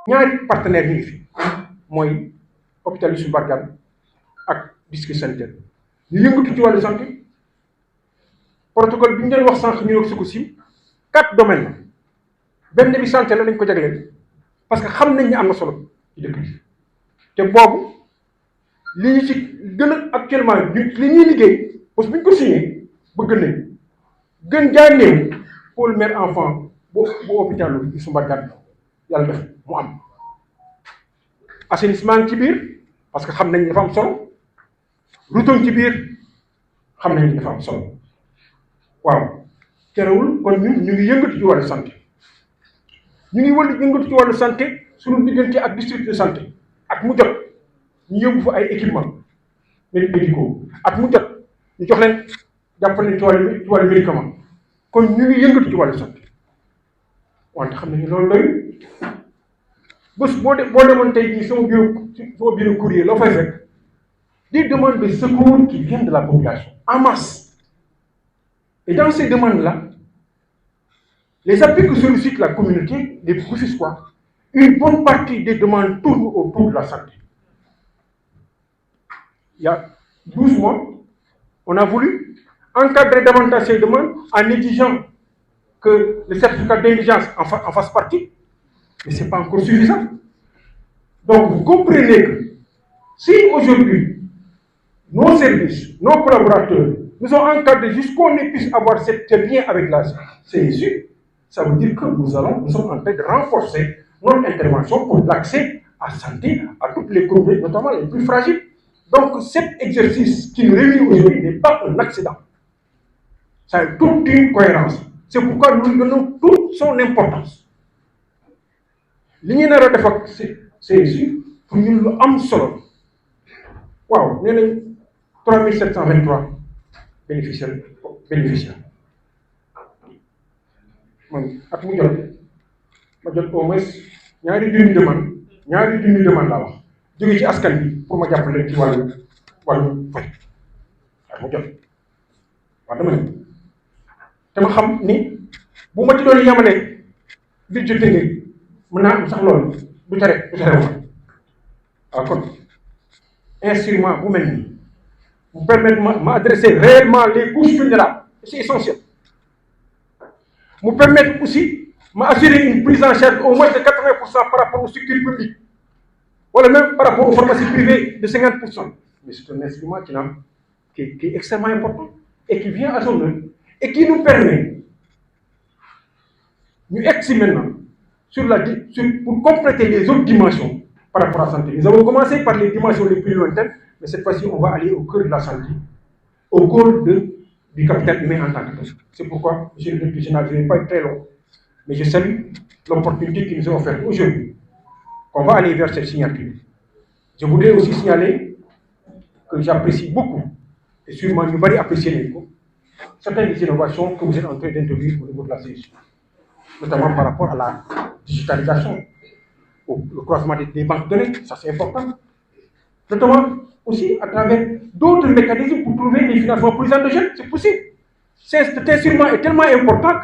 ñaari partenaires ñu ngi fi mooy hôpital Youssou Mbargane ak district sanitaire ñu yëngatu ci wàllu santé protocole bi ñu doon wax sànq ñu yokk si 4 domaines la benn bi santé la dañ ko jagleel parce que xam nañ ne am na solo ci dëkk bi te boobu li ñu ci gën a actuellement li ñuy liggéey parce que bu ñu ko signé bëgg nañ gën jaa néew pôle mère enfant bu hôpital Youssou Mbargane yàlla def mu am assainissement ci biir parce que xam nañ dafa am solo route ci biir xam nañ dafa am solo waaw terewul kon ñu ngi yëngatu ci wàllu santé ñu ngi yëngatu ci wàllu santé suñu diggante ak district de santé ak mu jot ñu yóbbu fa ay équipement médicaux ak mu jot ñu jox leen jàppale ci wàllu médicament kon ñu ngi yëngatu ci wàllu santé wante xam nañu loolu doy bés boo demoon tey jii sama bureau courrier loo fay fekk des demandes de secours qui viennent de la population en masse et dans ces demandes-là les appuis que sollicite la communauté des Rufisquois une bonne partie des demandes tournent autour de la santé. Il y a 12 mois on a voulu encadrer davantage ces demandes en exigeant que le certificat d'indigence en fasse partie, mais ce n'est pas encore suffisant. Donc vous comprenez que si aujourd'hui nos services, nos collaborateurs nous ont encadrés jusqu'on puisse avoir ce lien avec la CSU, ça veut dire que nous sommes en train de renforcer notre intervention pour l'accès à la santé à toutes les communautés, notamment les plus fragiles. Donc cet exercice qui nous réunit aujourd'hui n'est pas un accident. Ça a toute une cohérence. C'est pourquoi nous lui donnons toute son importance. Li ñu nar a def ak CSU pour ñun lu am solo waaw nee nañ 3723 bénéficiaires man at mu jot ma jot au moins ñaari junni demande laa wax jóge ci askan bi pour ma jàppale leen ci wàllu faj at mu jot waaw dama ne te ma xam ni bu ma ci doon yemale budget technique mën naa am sax loolu du tere waaw kon instrument bu mel nii vous permettre ma adresser réellement les couches vulnérables c'est essentiel mu permettre aussi ma assurer une prise en charge au moins de 80% par rapport aux structures publiques wala même par rapport aux pharmacies privées de 50%. Mais c'est un instrument qui est extrêmement important et qui vient à son heure et qui nous permet ñu egsi maintenant pour compléter les autres dimensions par rapport à la santé. Nous avons commencé par les dimensions les plus lointaines, mais cette fois-ci, on va aller au cœur de la santé, au cœur du capital humain en tant que tel. C'est pourquoi, monsieur le directeur général, je ne vais pas être très long, mais je salue l'opportunité qui nous est offerte aujourd'hui, qu'on va aller vers cette signature. Je voudrais aussi signaler que j'apprécie beaucoup, et sûrement nous allons apprécier certaines des innovations que vous êtes en train d'introduire au niveau de la CSU, notamment par rapport à la digitalisation, le croisement des banques de données, ça c'est important. Notamment aussi à travers d'autres mécanismes pour trouver des financements plus endogènes, c'est possible. Cet instrument est tellement important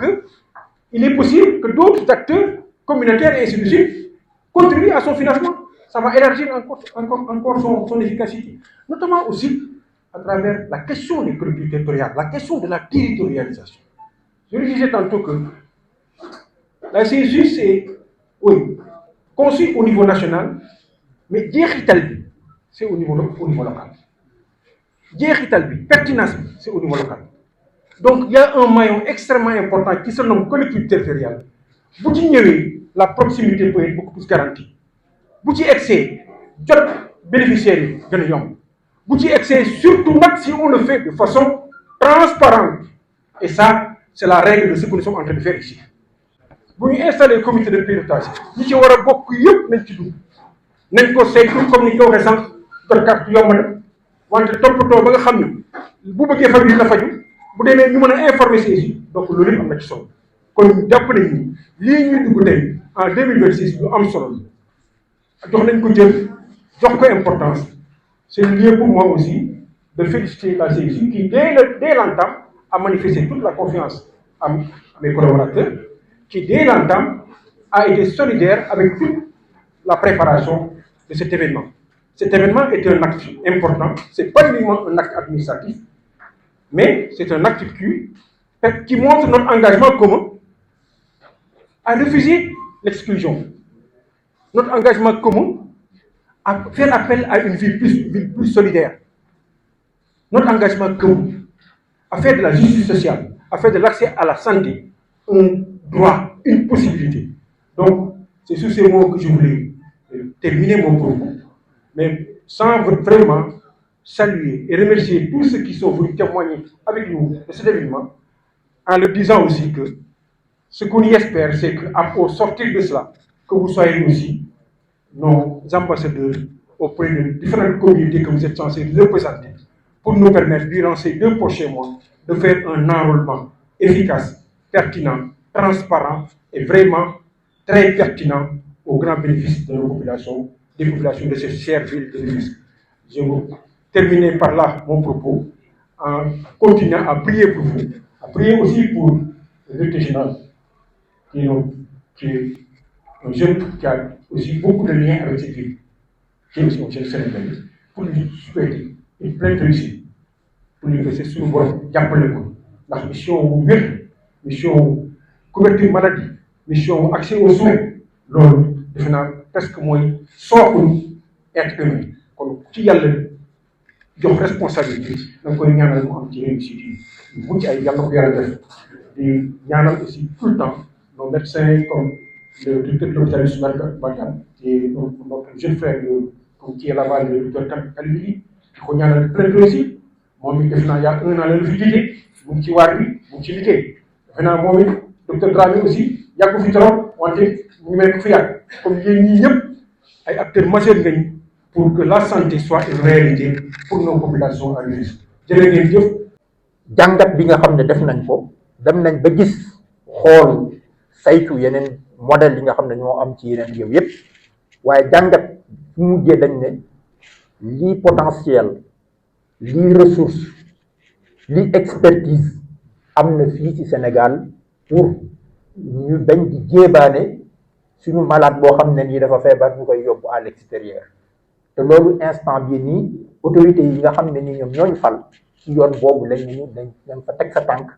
qu'il est possible que d'autres acteurs communautaires et ainsi de suite contribuent à son financement. Ça va élargir encore son efficacité. Notamment aussi à travers la question des collectivités territoriales, la question de la territorialisation. Je le disais tantôt que la CSU, c'est, oui, conçu au niveau national, mais jeexital, c'est au niveau local. Jeexital, pertinence, c'est au niveau local. Donc, il y a un maillon extrêmement important qui se nomme collectivité territoriale. Bu ci ñëwee, la proximité peut être beaucoup plus garantie. Bu ci excès, jot bénéficiaires yi gën a yomb. Bu ci excès, surtout nag si on le fait de façon transparente. Et ça, c'est la règle de ce que nous sommes en train de faire ici. Bu ñu installé comité de pilotage ñi ci war a bokk yëpp nañ ci dugg nañ ko saytu comme ni ñu ko waxee sànq jot carte yomb na wante toppatoo ba nga xam ne bu bëggee faju dina faju bu demee ñu mën a informer si donc loolu yëpp am na ci solo kon jàpp nañ ni lii ñuy dugg tey en 2026 lu am solo la jox nañ ko jël jox ko importance c'est le lieu pour moi aussi de féliciter la CSU qui dès l'entame a manifesté toute la confiance à mes collaborateurs qui dès l'entame a été solidaire avec toute la préparation de cet événement. Cet événement est un acte important, ce n'est pas uniquement un acte administratif, mais c'est un acte qui montre notre engagement commun à refuser l'exclusion, notre engagement commun à faire appel à une vie plus solidaire, notre engagement commun à faire de la justice sociale, à faire de l'accès à la santé un droit, une possibilité. Donc, c'est sur ces mots que je voulais terminer mon propos, mais sans vraiment saluer et remercier tous ceux qui sont venus témoigner avec nous de cet événement, en leur disant aussi que ce qu'on y espère, c'est qu'au sortir de cela, que vous soyez aussi nos ambassadeurs auprès de différentes communautés que vous êtes censés représenter, pour nous permettre, durant ces 2 prochains mois, de faire un enrôlement efficace, pertinent, transparent et vraiment très pertinent au grand bénéfice de nos populations, des populations de cette chère ville de Rufisque. Je vais terminer par là mon propos en continuant à prier pour vous, à prier aussi pour le directeur général, qui est un jeune qui a aussi beaucoup de liens avec cette ville, qui est aussi un jeune sénégalais, pour lui souhaiter une pleine réussite, pour lui laisser sur le bord, jàppale ko ndax mission wu wér, mission couverture maladie, mission accès aux soins, loolu defe naa presque mooy sookul être humain. Kon ci yàlla jox responsabilité da nga koy ñaanal mu am ci réussite yi mucc ay yàlla ko yàlla def di ñaanal aussi tout le temps nos médecins comme le directeur de l'hôpital Ismaïla Badiane et notre jeune frère qui est là-bas le docteur Kalili di ko ñaanal plein réussite moom it def naa yaa 1 an la fi jiite mu ngi ci waar bi mu ngi ci liggéey defe naa moom it docteur Dramé aussi yàggu fi trop wante ñu mel ko fi yàgg comme yéen ñii ñëpp ay acteurs majeurs ngañ pour que la santé soit une réalité pour nos populations à risque. jërë ngeen jëf. jàngat bi nga xam ne def nañ ko dem nañ ba gis xool saytu yeneen modèle yi nga xam ne ñoo am ci yeneen réew yépp waaye jàngat fu mujjee dañ ne lii potentiel lii ressource lii expertise am na fii ci Sénégal pour ñu bañ di jéebaane suñu malade boo xam ne nii dafa feebar ñu koy yóbbu à l'extérieur te loolu instant bi nii autorités yi nga xam ne nii ñoom ñooñu fal ci yoon boobu lañ ñu dañ fa teg sa tànk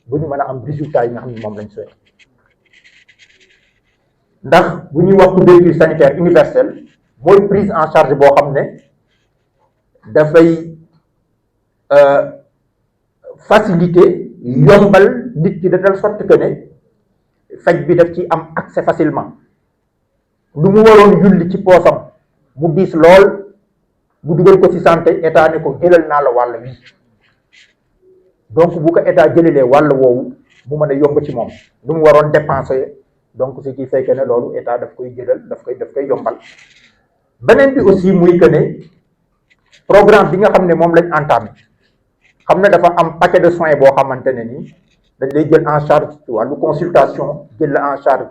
bu ñu mën a am résultat yi nga xam ne moom lañ souhaité ndax bu ñuy wax couverture sanitaire universelle mooy prise en charge boo xam ne dafay faciliter yombal nit ki de telle sorte que ne faj bi daf ci am accès facilement lu mu waroon yulli ci poosam mu diis lool bu dugal ko ci santé état ne ko jëlal naa la wàll wi donc bu ko état jëlalee wàll woowu mu mën a yomb ci moom lu mu waroon dépenser donc ce qui fait que ne loolu état daf koy jëlal daf koy yombal beneen bi aussi muy que ne programme bi nga xam ne moom lañ entamé xam ne dafa am paquet de soins boo xamante ne ni dañ lay jël en charge ci wàllu consultation jël la en charge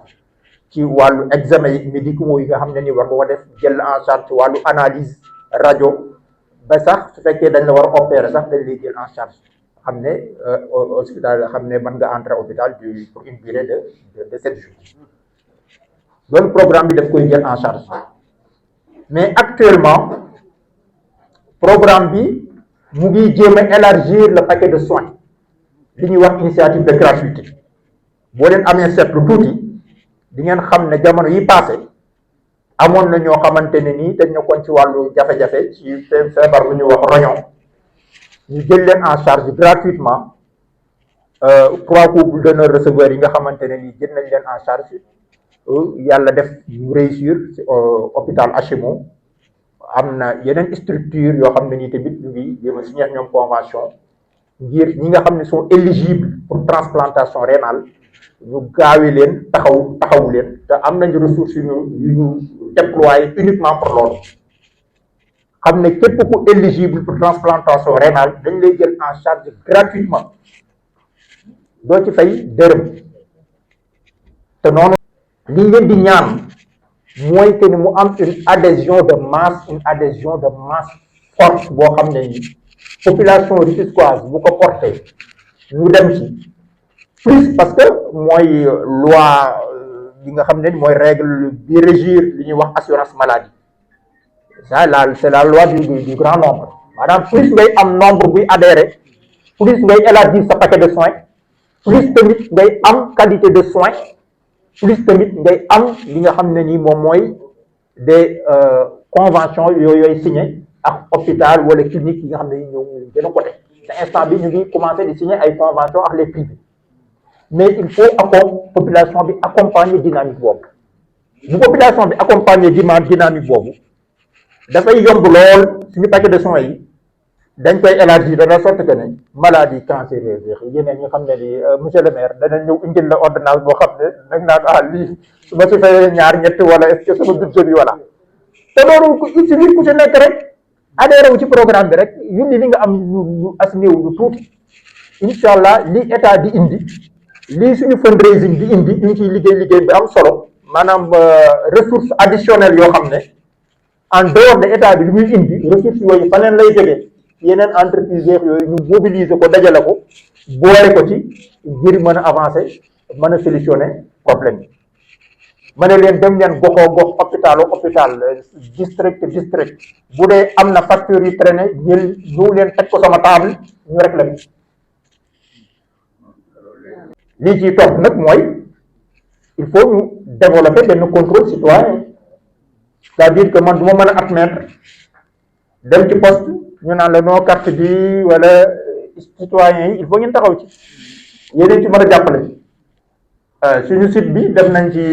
ci wàllu examen yi médicaux yi nga xam ne ni war nga ko def jël la en charge ci wàllu analyse rajo ba sax su fekkee dañ la war a opérer sax dañ lay jël en charge xam ne hospital xam ne mën nga entrer hôpital pour une durée de 7 jours loolu programme bi daf koy jël en charge mais actuellement programme bi mu ngi jéem a élargir le paquet de soins li ñuy wax initiative de gratuité boo leen amee seetlu tuuti di ngeen xam ne jamono yi passé amoon na ñoo xamante ne nii dañ nekkoon ci wàllu jafe-jafe ci feebar bu ñuy wax roñon ñu jël leen en charge gratuitement 3 couples donneurs receveurs yi nga xamante ne nii jël nañ leen en charge yàlla def ñu réussir ci hôpital HMO am na yeneen structure yoo xam ne nii tamit ñu ngi jéem a signé ak ñoom convention ngir ñi nga xam ne sont éligibles pour transplantation rénale ñu gaawee leen taxawu leen te am nañ ressources yu ñu déployer uniquement pour loolu xam ne képp ku éligible pour transplantation rénale dañ lay jël en charge gratuitement doo ci fay dërëm te noonu li ngeen di ñaan mooy que ni mu am une adhésion de masse forte boo xam ne ni population rufisquoise bu ko porté ñu dem ci plus parce que mooy loi yi nga xam ne mooy règle bi régir li ñuy wax assurance maladie. Ça là c'est la loi du grand nombre maanaam plus ngay am nombre buy adhéré plus ngay élargir sa paquet de soins plus tamit ngay am qualité de soins plus tamit ngay am li nga xam ne nii moom mooy des conventions yooyu signé ak hôpital wala clinique yi nga xam ne ñoo gën a côté te instant bi ñu ngi commencé di signer ay conventions ak les privés mais il faut population bi accompagner dynamique boobu bu population bi accompagner dynamique boobu dafay yomb lool suñu paquet de soins yi dañ koy élargir de la sorte que ne maladie cancéreuse yi yeneen ñi xam ne ni monsieur le maire dana ñëw indil la ordonnance boo xam ne nag naan lii su ma si fayee ñaar ñett wala est-ce que sama budget bi voilà te loolu il suffit ku si nekk rek adhéré wu ci programme bi rek yundi li nga am ñu as néew lu tuuti incha allah li état di indi lii suñu fundraising di indi ñu ciy liggéey bi am solo maanaam ressources additionnelles yoo xam ne en dehors de état bi li muy indi ressources yooyu faneen lay jógee yeneen entreprise yooyu ñu mobiliser ko dajale ko boole ko ci ngir mën a avancer mën a solutionner problème yi ma ne leen dem leen goxoo gox hôpital district bu dee am na facture yu traîné ñëw leen teg ko sama table ñu rek la lii ciy topp nag mooy il faut ñu développer benn contrôle citoyen c'est-à-dire que man du ma mën a admettre dem ci poste ñu naan la noo carte bi wala citoyens yi il faut ngeen taxaw ci yéen ci mën a jàppale suñu site bi def nañ ci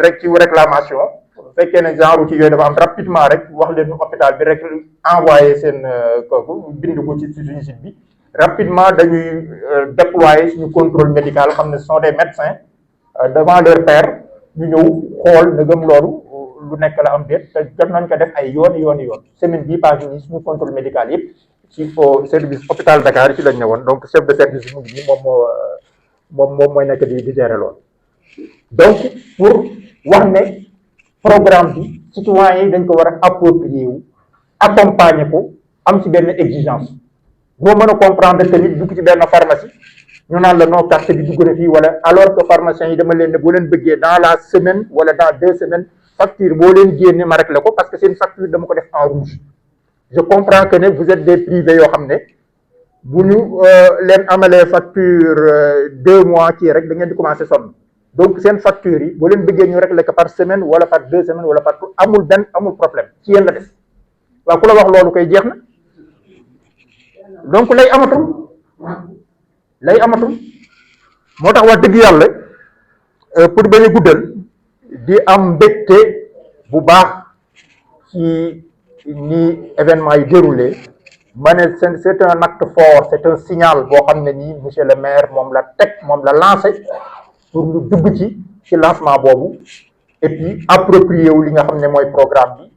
rek ci réclamation bu fekkee ne genre ci yooyu dafa am rapidement rek wax leen hôpital bi rek envoyé seen kooku bind ko ci suñu site bi rapidement dañuy déployer suñu contrôle médical xam ne ce sont des médecins devant leur pair ñu ñëw xool na gëm loolu lu nekk la am déet te jot nañ ko def ay yoon semaine bii passé nii suñu contrôle médical yëpp ci service hôpital Dakar ci lañ ne woon donc chef de service mu ngi nii moom mooy nekk di gérer loolu donc pour wax ne programme bi citoyens yi dañ ko war a approprier wu accompagner ko am ci benn exigence boo mën a comprendre que nit dugg ci benn pharmacie ñu naan la noo carte bi dugg na fii wala alors que pharmaciens yi dama leen ne boo leen bëggee dans la semaine wala dans 2 semaines facture boo leen génne ma rek la ko parce que seen facture dama ko def en rouge je comprends que ne vous êtes des privés yoo xam ne bu ñu leen amalee facture 2 mois kii rek da ngeen di commencer sonn donc seen facture yi boo leen bëggee ñu rek la ko par semaine wala par 2 semaines wala par amul problème ci yéen la def waaw ku la wax loolu koy jeex na donc lay amatul moo tax wax dëgg yàlla pour bañ a guddal di am mbégte bu baax ci ni événement yi déroulé ma ne c'est un acte fort c'est un signal boo xam ne nii monsieur le maire moom la lancé pour ñu dugg ci lancement boobu et puis approprié wu li nga xam ne mooy programme bi